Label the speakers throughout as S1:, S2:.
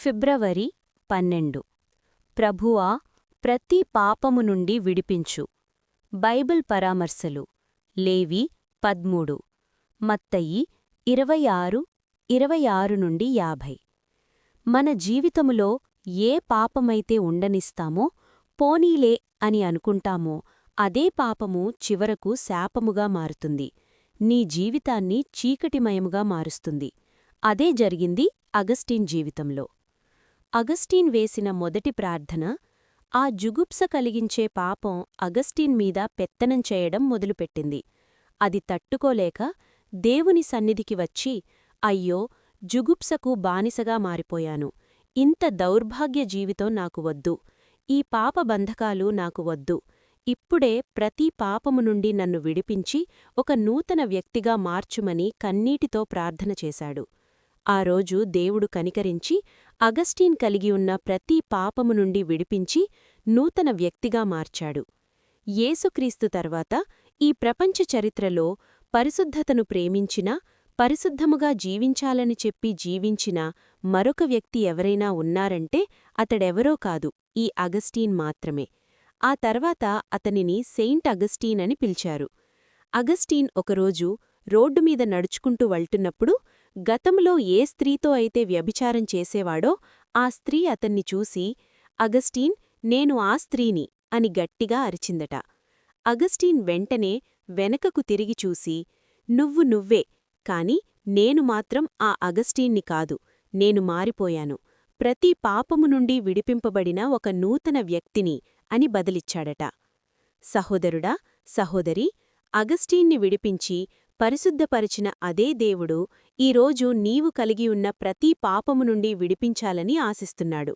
S1: ఫిబ్రవరి 12 ప్రభువా ప్రతి పాపము నుండి విడిపించు. బైబిల్ పరామర్శలు లేవి 13, మత్తయి 26:26-50. మన జీవితములో ఏ పాపమైతే ఉండనిస్తామో, పోనీలే అని అనుకుంటామో అదే పాపము చివరకు శాపముగా మారుతుంది, నీ జీవితాన్ని చీకటిమయముగా మారుస్తుంది. అదే జరిగింది అగస్టీన్ జీవితంలో. అగస్టీన్ వేసిన మొదటి ప్రార్థన, ఆ జుగుప్స కలిగించే పాపం అగస్టీన్ మీద పెత్తనం చేయడం మొదలుపెట్టింది. అది తట్టుకోలేక దేవుని సన్నిధికి వచ్చి, అయ్యో, జుగుప్సకు బానిసగా మారిపోయాను, ఇంత దౌర్భాగ్య జీవితం నాకు వద్దు, ఈ పాప బంధకాలు నాకు వద్దు, ఇప్పుడే ప్రతి పాపము నుండి నన్ను విడిపించి ఒక నూతన వ్యక్తిగా మార్చుమని కన్నీటితో ప్రార్థన చేశాడు. ఆ రోజు దేవుడు కనికరించి అగస్టీన్ కలిగి ఉన్న ప్రతి పాపము నుండి విడిపించి నూతన వ్యక్తిగా మార్చాడు. యేసుక్రీస్తు తర్వాత ఈ ప్రపంచ చరిత్రలో పరిశుద్ధతను ప్రేమించినా, పరిశుద్ధముగా జీవించాలని చెప్పి జీవించిన మరొక వ్యక్తి ఎవరైనా ఉన్నారంటే అతడెవరో కాదు, ఈ అగస్టీన్ మాత్రమే. ఆ తర్వాత అతనిని సెయింట్ అగస్టీన్ అని పిలిచారు. అగస్టీన్ ఒకరోజు రోడ్డుమీద నడుచుకుంటూ వెళ్తున్నప్పుడు గతంలో ఏ స్త్రీతో అయితే వ్యభిచారం చేసేవాడో ఆ స్త్రీ అతన్ని చూసి, అగస్టీన్, నేను ఆ స్త్రీని అని గట్టిగా అరిచిందట. అగస్టీన్ వెంటనే వెనకకు తిరిగి చూసి, నువ్వు నువ్వే, కాని నేను మాత్రం ఆ అగస్టీన్ని కాదు, నేను మారిపోయాను, ప్రతి పాపము నుండి విడిపింపబడిన ఒక నూతన వ్యక్తిని అని బదిలిచ్చాడట. సహోదరుడా, సహోదరీ, అగస్టీన్ని విడిపించి పరిశుద్ధపరిచిన అదే దేవుడు ఈరోజు నీవు కలిగియున్న ప్రతి పాపము నుండి విడిపించాలని ఆశిస్తున్నాడు.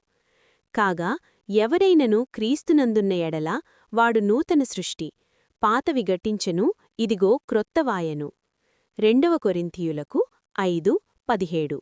S1: కాగా ఎవరైనను క్రీస్తునందున్న ఎడల వాడు నూతన సృష్టి, పాతవి గట్టించెను, ఇదిగో క్రొత్తవాయెను. 2 కొరింథీయులకు 5:17.